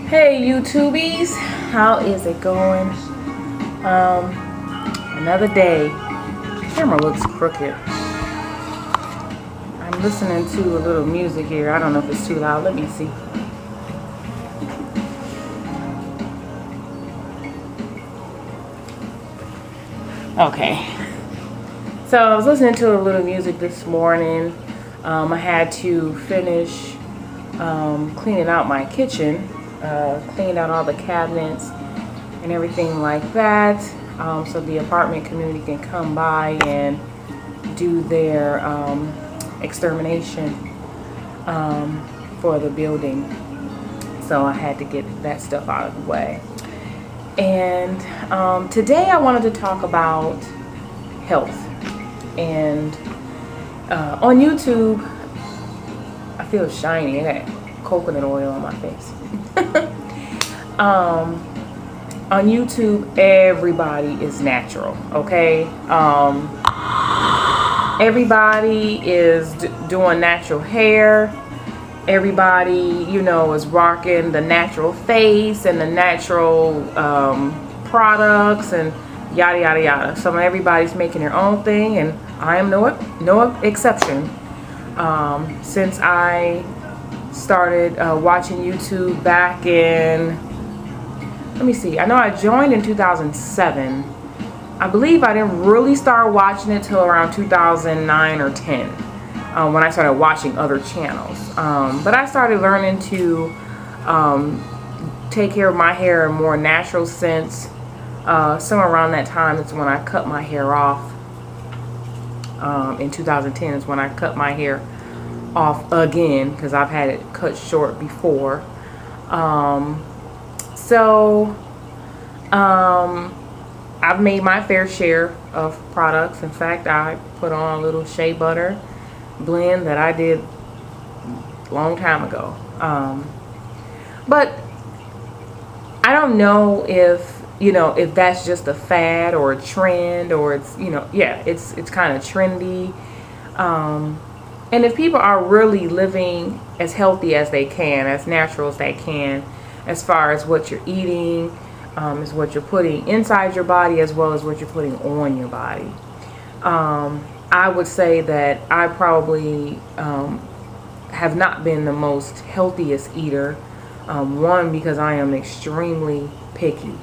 Hey YouTubies, how is it going? Another day. The camera looks crooked. I'm listening to a little music here. I don't know if it's too loud. Let me see. Okay. So I was listening to a little music this morning. I had to finish cleaning out my kitchen. Cleaned out all the cabinets and everything like that, so the apartment community can come by and do their extermination for the building. So I had to get that stuff out of the way. And today I wanted to talk about health. And on YouTube, I feel shiny. I got coconut oil on my face. On YouTube, everybody is natural, okay? Everybody is doing natural hair. Everybody, is rocking the natural face and the natural products and yada yada yada. So everybody's making their own thing, and I am no exception. Since I started watching YouTube back in, let me see, I know I joined in 2007. I believe I didn't really start watching it till around 2009 or 10, when I started watching other channels. But I started learning to take care of my hair in a more natural sense. Somewhere around that time is when I cut my hair off. In 2010 is when I cut my hair off again, because I've had it cut short before. I've made my fair share of products. In fact, I put on a little shea butter blend that I did a long time ago. But I don't know if that's just a fad or a trend, or it's it's kind of trendy. And if people are really living as healthy as they can, as natural as they can, as far as what you're eating, is what you're putting inside your body as well as what you're putting on your body. I would say that I probably have not been the most healthiest eater. One, because I am extremely picky.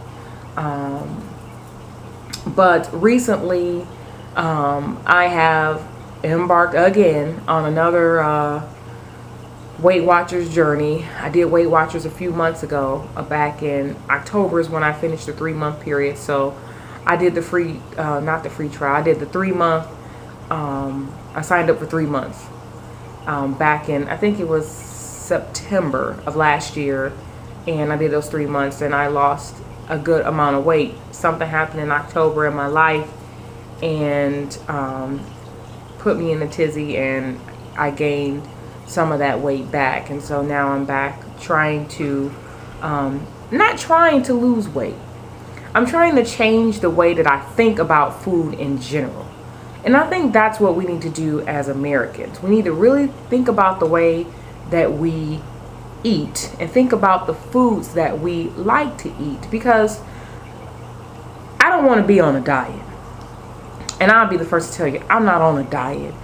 But recently, I have embarked again on another Weight Watchers journey. I did Weight Watchers a few months ago. Back in October is when I finished the 3-month period. So I did the free, not the free trial. I did the 3-month. I signed up for 3 months. Back in, I think it was September of last year, and I did those 3 months, and I lost a good amount of weight. Something happened in October in my life, and put me in a tizzy, and I gained some of that weight back. And so now I'm back trying to not trying to lose weight. I'm trying to change the way that I think about food in general. And I think that's what we need to do as Americans. We need to really think about the way that we eat and think about the foods that we like to eat, because I don't want to be on a diet. And I'll be the first to tell you, I'm not on a diet.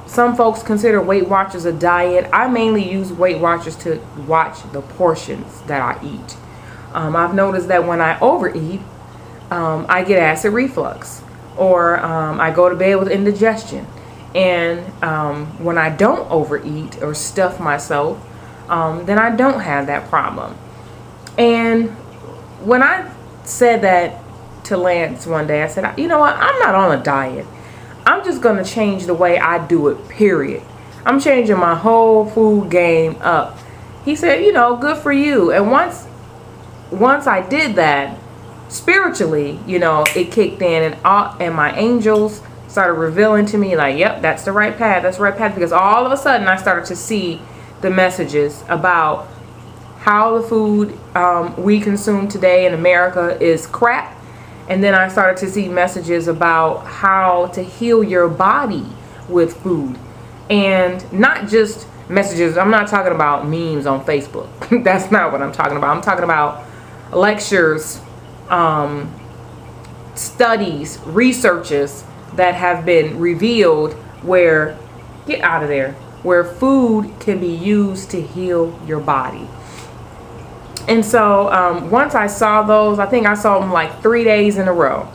Some folks consider Weight Watchers a diet. I mainly use Weight Watchers to watch the portions that I eat. I've noticed that when I overeat, I get acid reflux, or I go to bed with indigestion. And when I don't overeat or stuff myself, then I don't have that problem. And when I said that to Lance one day, I said, you know what, I'm not on a diet. I'm just going to change the way I do it, period. I'm changing my whole food game up. He said, good for you. And once I did that, spiritually, it kicked in, and my angels started revealing to me, like, yep, that's the right path. That's the right path. Because all of a sudden I started to see the messages about how the food we consume today in America is crap. And then I started to see messages about how to heal your body with food. And not just messages. I'm not talking about memes on Facebook. That's not what I'm talking about. I'm talking about lectures, studies, researches that have been revealed where, get out of there, where food can be used to heal your body. And so once I saw those, I think I saw them like 3 days in a row.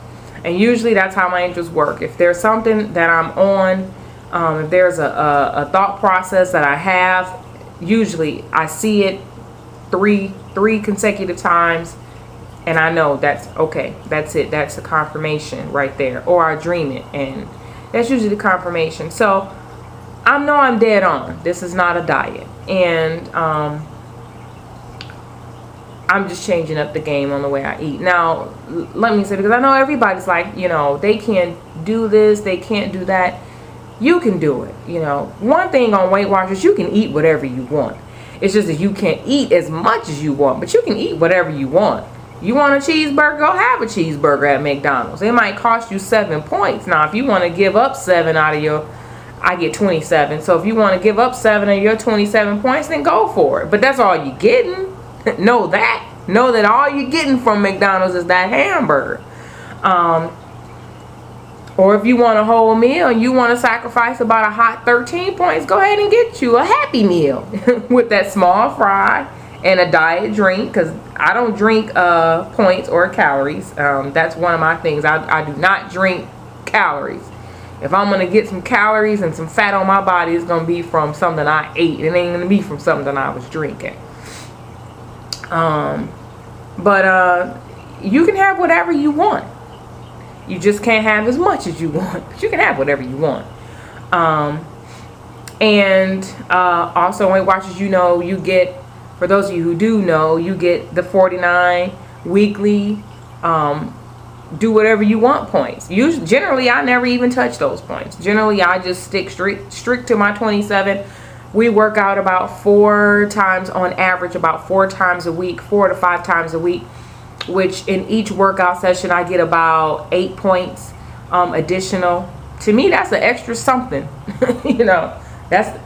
And usually that's how my interests work. If there's something that I'm on, if there's a thought process that I have, usually I see it three consecutive times, and I know that's okay. That's it. That's a confirmation right there. Or I dream it, and that's usually the confirmation. So I know I'm dead on. This is not a diet, and I'm just changing up the game on the way I eat. Now, let me say, because I know everybody's like, you know, they can't do this, they can't do that. You can do it. You know, one thing on Weight Watchers, you can eat whatever you want. It's just that you can't eat as much as you want, but you can eat whatever you want. You want a cheeseburger, go have a cheeseburger at McDonald's. It might cost you 7 points. Now, if you want to give up 7 out of your, I get 27. So if you want to give up 7 of your 27 points, then go for it. But that's all you're getting. Know that. Know that all you're getting from McDonald's is that hamburger. Or if you want a whole meal and you want to sacrifice about a hot 13 points, go ahead and get you a Happy Meal with that small fry and a diet drink, because I don't drink points or calories. That's one of my things. I do not drink calories. If I'm going to get some calories and some fat on my body, it's going to be from something I ate. It ain't going to be from something I was drinking. But you can have whatever you want. You just can't have as much as you want. But you can have whatever you want. Also, Weight Watchers, you know, you get, for those of you who do know, you get the 49 weekly do whatever you want points. Generally, I never even touch those points. Generally, I just stick strict to my 27. We work out about 4 times on average, about 4 times a week, 4 to 5 times a week, which in each workout session, I get about 8 points additional. To me, that's an extra something. You know, that's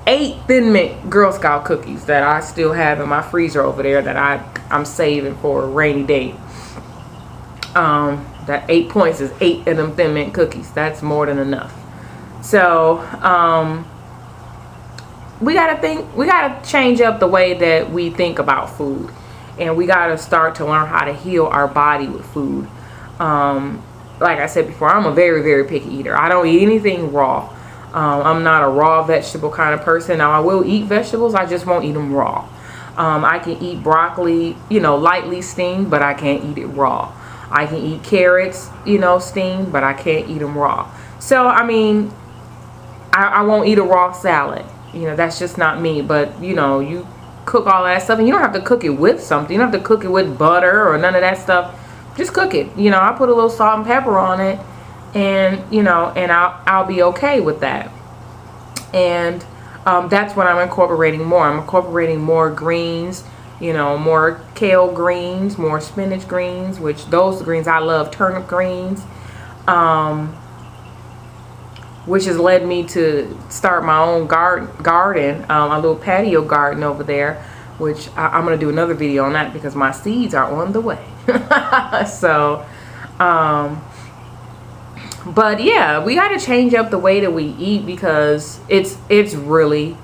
8 Thin Mint Girl Scout cookies that I still have in my freezer over there that I'm saving for a rainy day. That 8 points is 8 of them Thin Mint cookies. That's more than enough. So we gotta change up the way that we think about food, and we gotta start to learn how to heal our body with food. Like I said before, I'm a very, very picky eater. I don't eat anything raw. I'm not a raw vegetable kind of person. Now, I will eat vegetables, I just won't eat them raw. I can eat broccoli, you know, lightly steamed, but I can't eat it raw. I can eat carrots, you know, steamed, but I can't eat them raw. So, I mean, I won't eat a raw salad. You know, that's just not me. But, you know, you cook all that stuff, and you don't have to cook it with something. You don't have to cook it with butter or none of that stuff. Just cook it. You know, I put a little salt and pepper on it, and, you know, and I'll be okay with that. And that's what I'm incorporating more. I'm incorporating more greens, you know, more kale greens, more spinach greens, which those greens I love, turnip greens, which has led me to start my own garden, a little patio garden over there, which I'm going to do another video on that because my seeds are on the way. So, but yeah, we got to change up the way that we eat because it's really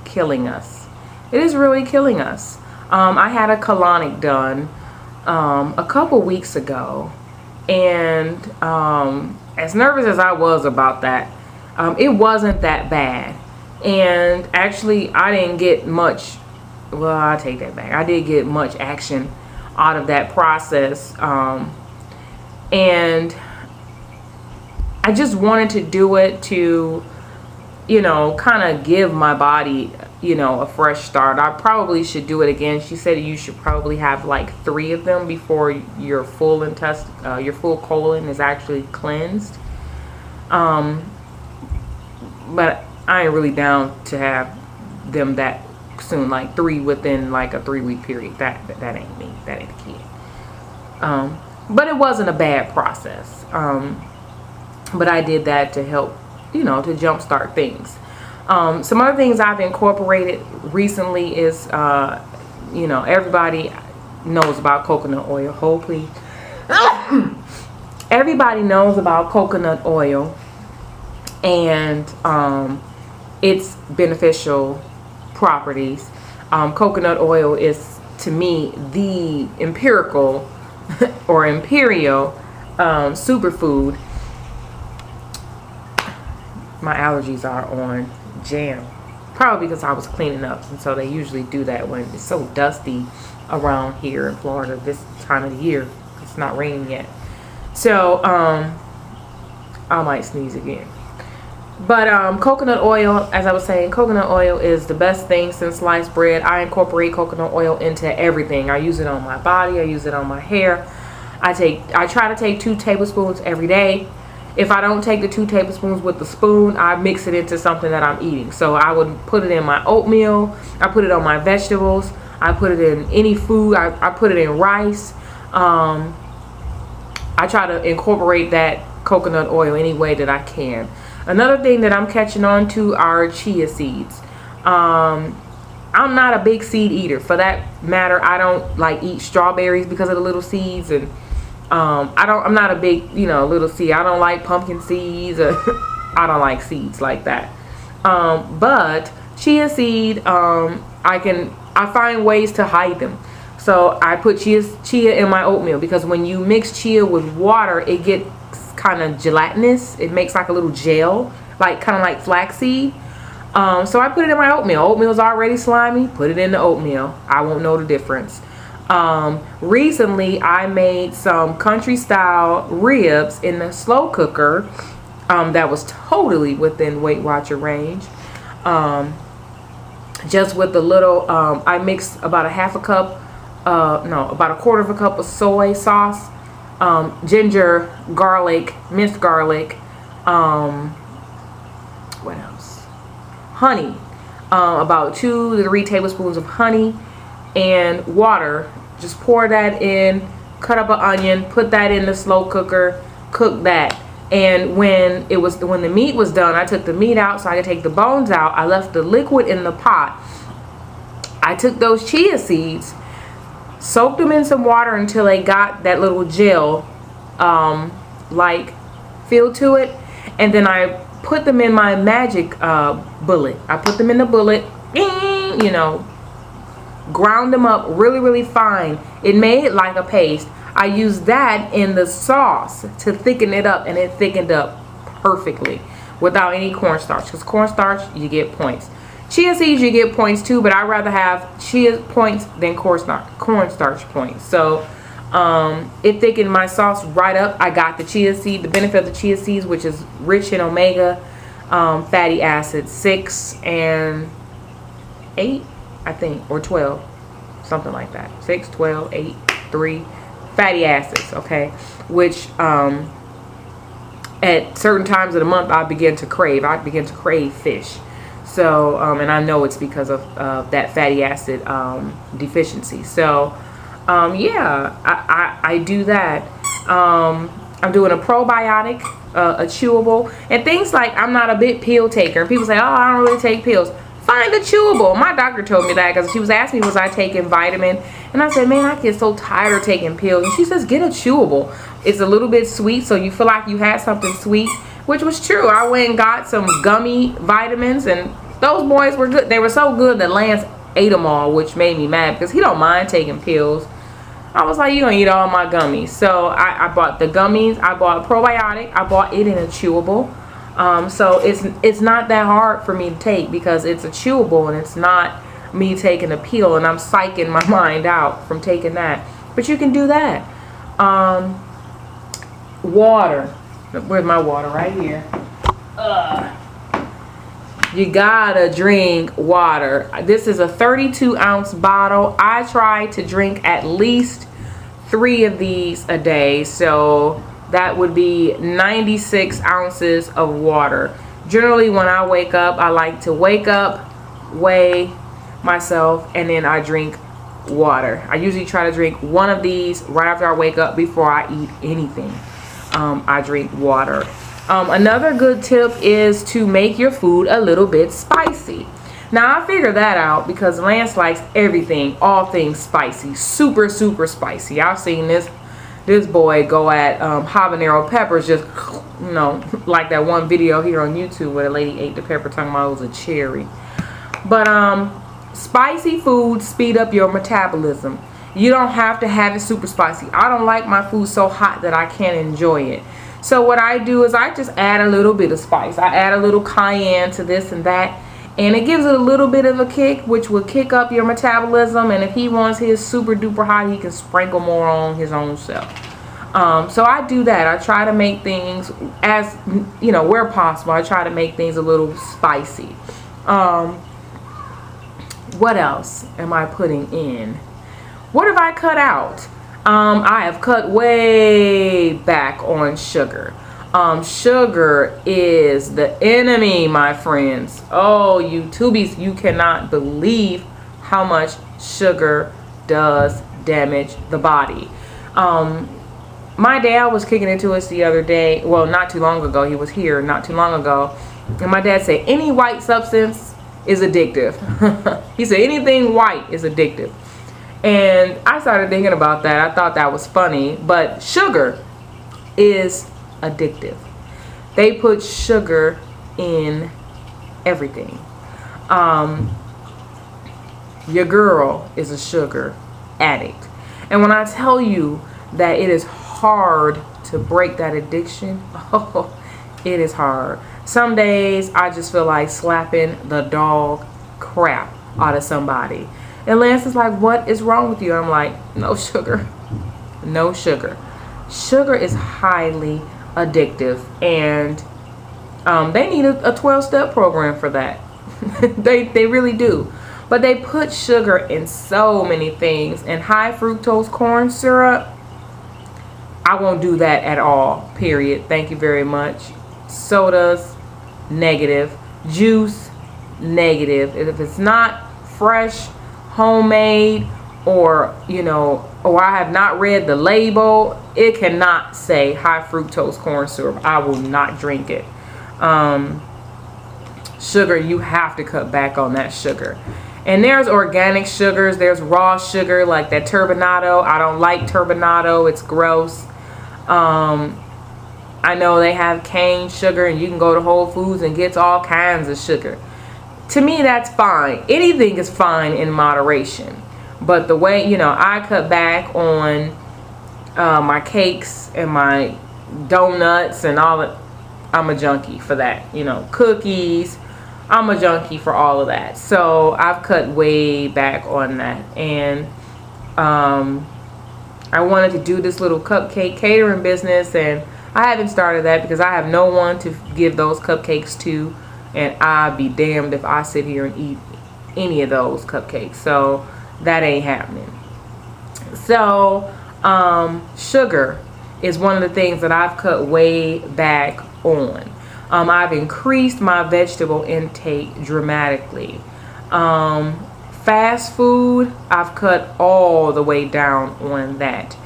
killing us. It is really killing us. I had a colonic done a couple weeks ago, and as nervous as I was about that, it wasn't that bad. And actually, I didn't get much, well, I take that back. I did get much action out of that process. And I just wanted to do it to, you know, kind of give my body, you know, a fresh start. I probably should do it again. She said you should probably have like 3 of them before your full your full colon is actually cleansed. But I ain't really down to have them that soon, like 3 within like a 3-week period. That ain't me. That ain't the kid. But it wasn't a bad process. But I did that to help, you know, to jumpstart things. Some other things I've incorporated recently is, you know, everybody knows about coconut oil. Hold please. Everybody knows about coconut oil and its beneficial properties. Coconut oil is, to me, the empirical or imperial superfood. My allergies are on jam, probably because I was cleaning up, and so they usually do that when it's so dusty around here in Florida this time of the year. It's not raining yet, so I might sneeze again. But coconut oil, as I was saying, coconut oil is the best thing since sliced bread. I incorporate coconut oil into everything. I use it on my body. I use it on my hair. I try to take 2 tablespoons every day. If I don't take the 2 tablespoons with the spoon, I mix it into something that I'm eating. So I would put it in my oatmeal. I put it on my vegetables. I put it in any food. I put it in rice. I try to incorporate that coconut oil any way that I can. Another thing that I'm catching on to are chia seeds. I'm not a big seed eater. For that matter, I don't like eat strawberries because of the little seeds, and I'm not a big, you know, little seed. I don't like pumpkin seeds. I don't like seeds like that. But chia seed, I find ways to hide them. So I put chia in my oatmeal, because when you mix chia with water, it gets kind of gelatinous. It makes like a little gel, like kind of like flaxseed. So I put it in my oatmeal. Oatmeal's already slimy. Put it in the oatmeal. I won't know the difference. Recently I made some country style ribs in the slow cooker. That was totally within Weight Watcher range. Just with the little, I mixed about about a quarter of a cup of soy sauce, ginger, garlic, minced garlic, what else? Honey, about 2 to 3 tablespoons of honey, and water. Just pour that in, cut up an onion, put that in the slow cooker, cook that. And when the meat was done, I took the meat out so I could take the bones out. I left the liquid in the pot. I took those chia seeds, soaked them in some water until they got that little gel like feel to it, and then I put them in my magic bullet. I put them in the bullet, you know, ground them up really fine. It made it like a paste. I used that in the sauce to thicken it up, and it thickened up perfectly without any cornstarch, because cornstarch, you get points. Chia seeds, you get points too, but I'd rather have chia points than cornstarch points. So it thickened my sauce right up. I got the chia seed, the benefit of the chia seeds, which is rich in omega fatty acids, 6 and 8, I think, or 12, something like that. 6, 12, 8, 3 fatty acids, okay, which at certain times of the month I begin to crave fish. So and I know it's because of that fatty acid deficiency. So yeah, I do that. I'm doing a probiotic, a chewable, and things like, I'm not a big pill taker. People say, oh, I don't really take pills. Find a chewable. My doctor told me that, because she was asking me, was I taking vitamin? And I said, man, I get so tired of taking pills. And she says, get a chewable. It's a little bit sweet, so you feel like you had something sweet, which was true. I went and got some gummy vitamins, and those boys were good. They were so good that Lance ate them all, which made me mad, because he don't mind taking pills. I was like, you gonna eat all my gummies? So I bought the gummies. I bought a probiotic. I bought it in a chewable. So it's not that hard for me to take, because it's a chewable, and it's not me taking a pill, and I'm psyching my mind out from taking that. But you can do that. Water. Where's my water? Right here. You gotta drink water. This is a 32-ounce bottle. I try to drink at least 3 of these a day, so that would be 96 ounces of water. Generally, when I wake up, I like to wake up, weigh myself, and then I drink water. I usually try to drink 1 of these right after I wake up before I eat anything. I drink water. Another good tip is to make your food a little bit spicy. Now I figured that out because Lance likes everything, all things spicy, super spicy. I've seen this boy go at habanero peppers, just like that one video here on YouTube where the lady ate the pepper talking about it was a cherry. But spicy foods speed up your metabolism. You don't have to have it super spicy. I don't like my food so hot that I can't enjoy it. So what I do is I just add a little bit of spice. I add a little cayenne to this and that, and it gives it a little bit of a kick, which will kick up your metabolism. And if he wants his super duper hot, he can sprinkle more on his own self. So I do that. I try to make things, as where possible, I try to make things a little spicy. What else am I putting in? What have I cut out? I have cut way back on sugar. Sugar is the enemy, my friends. Oh, you tubies, you cannot believe how much sugar does damage the body. My dad was kicking it to us the other day. Well, not too long ago. He was here not too long ago. And my dad said, any white substance is addictive. He said, anything white is addictive. And I started thinking about that. I thought that was funny. But sugar is addictive. They put sugar in everything. Your girl is a sugar addict. And when I tell you that it is hard to break that addiction, oh, it is hard. Some days I just feel like slapping the dog crap out of somebody. And Lance is like, what is wrong with you? I'm like, no sugar. No sugar. Sugar is highly addictive, and they need a 12-step program for that. They really do. But they put sugar in so many things. And high fructose corn syrup, I won't do that at all, period. Thank you very much. Sodas, negative. Juice, negative. If it's not fresh, homemade, or or I have not read the label, it cannot say high fructose corn syrup. I will not drink it. Sugar, you have to cut back on that sugar. And there's organic sugars. There's raw sugar like that turbinado. I don't like turbinado. It's gross. I know they have cane sugar, and you can go to Whole Foods and get all kinds of sugar. To me, that's fine. Anything is fine in moderation. But the way, I cut back on my cakes and my donuts and all that. I'm a junkie for that. Cookies. I'm a junkie for all of that. So I've cut way back on that. And I wanted to do this little cupcake catering business, and I haven't started that because I have no one to give those cupcakes to. And I'd be damned if I sit here and eat any of those cupcakes. So that ain't happening. So sugar is one of the things that I've cut way back on. I've increased my vegetable intake dramatically. Fast food, I've cut all the way down on that.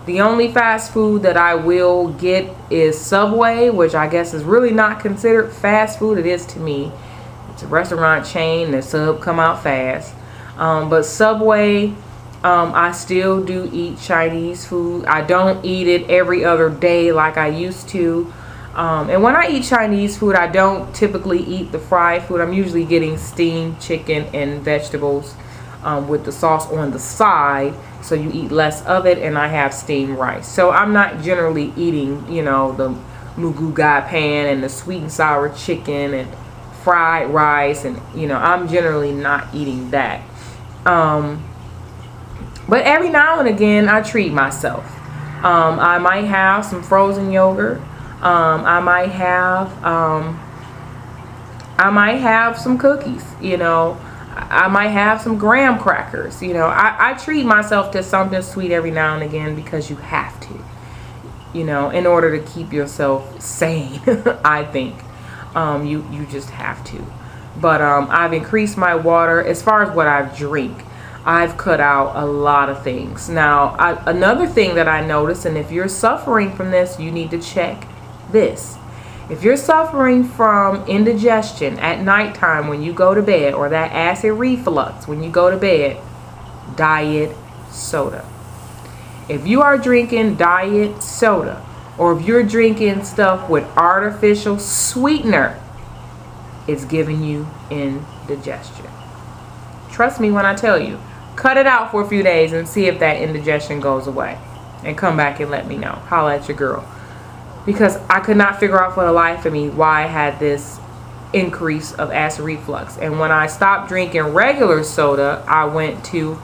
The only fast food that I will get is Subway, which I guess is really not considered fast food. It is to me. It's a restaurant chain. The sub come out fast. But Subway, I still do eat Chinese food. I don't eat it every other day like I used to. And when I eat Chinese food, I don't typically eat the fried food. I'm usually getting steamed chicken and vegetables with the sauce on the side. So you eat less of it, and I have steamed rice. So I'm not generally eating, the mugu gai pan and the sweet and sour chicken and fried rice. And, I'm generally not eating that. But every now and again, I treat myself. I might have some frozen yogurt. I might have some cookies, I might have some graham crackers. I treat myself to something sweet every now and again because you have to, in order to keep yourself sane. I think you just have to. But I've increased my water. As far as what I drink, I've cut out a lot of things. Now, another thing that I noticed, and if you're suffering from this, you need to check this. If you're suffering from indigestion at nighttime when you go to bed, or that acid reflux when you go to bed, diet soda. If you are drinking diet soda, or if you're drinking stuff with artificial sweetener, it's giving you indigestion. Trust me when I tell you. Cut it out for a few days and see if that indigestion goes away. And come back and let me know. Holla at your girl. Because I could not figure out for the life of me why I had this increase of acid reflux. And when I stopped drinking regular soda, I went to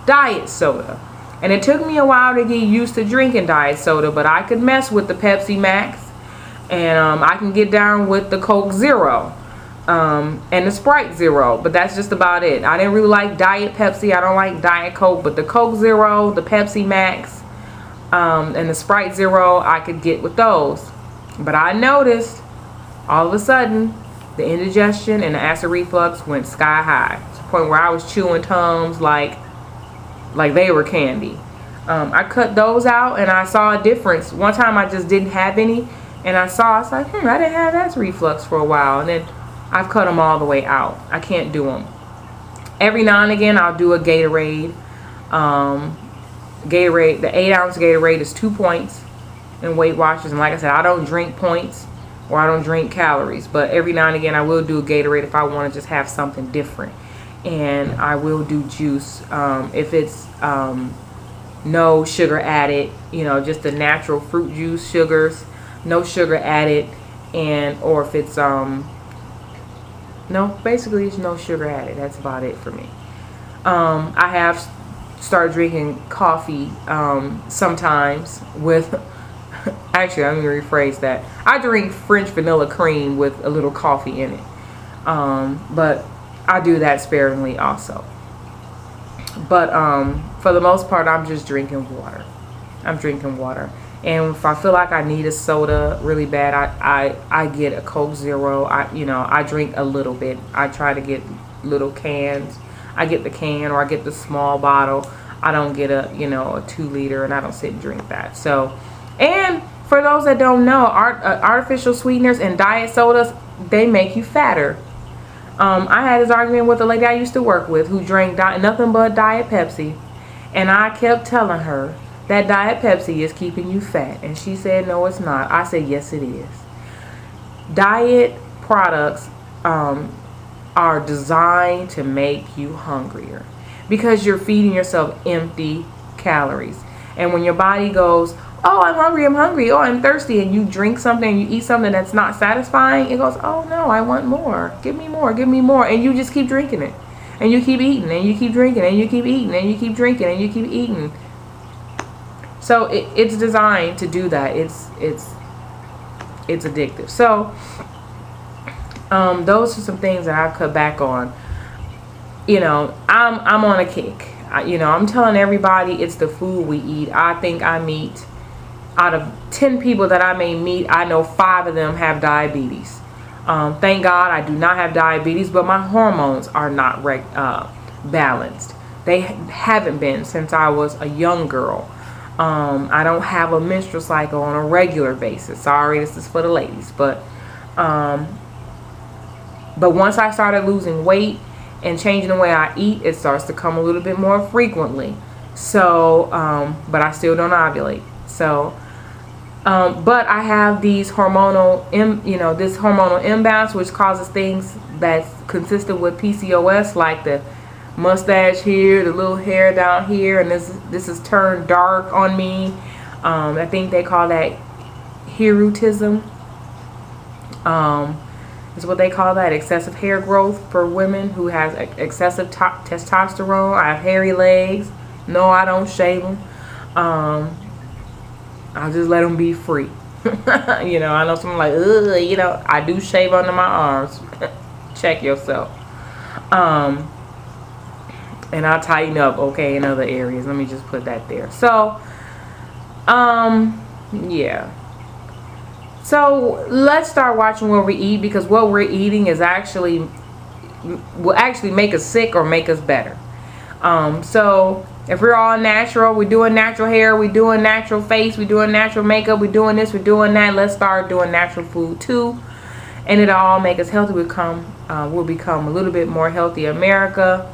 diet soda. And it took me a while to get used to drinking diet soda, but I could mess with the Pepsi Max. And I can get down with the Coke Zero. And the Sprite Zero, but that's just about it. I didn't really like Diet Pepsi. I don't like Diet Coke, but the Coke Zero, the Pepsi Max, and the Sprite Zero, I could get with those. But I noticed all of a sudden the indigestion and the acid reflux went sky high to the point where I was chewing Tums like they were candy. I cut those out and I saw a difference. One time I just didn't have any, and I was like, I didn't have acid reflux for a while, and then I've cut them all the way out. I can't do them. Every now and again I'll do a Gatorade. Gatorade, the 8-ounce Gatorade is 2 points in Weight Watchers, and like I said, I don't drink points or I don't drink calories, but every now and again I will do a Gatorade if I want to just have something different. And I will do juice if it's no sugar added, just the natural fruit juice sugars, no sugar added, and or if it's no, basically it's no sugar added. That's about it for me. I have started drinking coffee sometimes with, actually I'm going to rephrase that. I drink French vanilla cream with a little coffee in it. But I do that sparingly also. But for the most part, I'm just drinking water. I'm drinking water. And if I feel like I need a soda really bad, I get a Coke Zero. I drink a little bit. I try to get little cans. I get the can or I get the small bottle. I don't get a 2-liter, and I don't sit and drink that. So, and for those that don't know, artificial sweeteners and diet sodas, they make you fatter. I had this argument with a lady I used to work with who drank nothing but Diet Pepsi, and I kept telling her that Diet Pepsi is keeping you fat, and she said no, it's not. I said yes, it is. Diet products are designed to make you hungrier because you're feeding yourself empty calories. And when your body goes, oh, I'm hungry, oh, I'm thirsty, and you drink something and you eat something that's not satisfying, it goes, oh no, I want more, give me more, and you just keep drinking it, and you keep eating, and you keep drinking, and you keep eating, and you keep drinking, and you keep eating. So it's designed to do that. It's addictive. So those are some things that I've cut back on. I'm on a kick. I'm telling everybody it's the food we eat. I think I meet, out of 10 people that I may meet, I know 5 of them have diabetes. Thank God I do not have diabetes, but my hormones are not balanced. They haven't been since I was a young girl. I don't have a menstrual cycle on a regular basis. Sorry, this is for the ladies. But once I started losing weight and changing the way I eat, it starts to come a little bit more frequently. So, but I still don't ovulate. So, but I have these hormonal, this hormonal imbalance, which causes things that's consistent with PCOS, like the mustache here, the little hair down here, and this is turned dark on me. I think they call that hirsutism. Is what they call that, excessive hair growth for women who has excessive testosterone. I have hairy legs. No, I don't shave them. I'll just let them be free. I know someone like, ugh, I do shave under my arms. Check yourself. And I'll tighten up, okay, in other areas. Let me just put that there. So, yeah. So let's start watching what we eat, because what we're eating is will actually make us sick or make us better. So if we're all natural, we're doing natural hair, we're doing natural face, we're doing natural makeup, we're doing this, we're doing that, let's start doing natural food too. And it'll all make us healthy. We'll become a little bit more healthy America.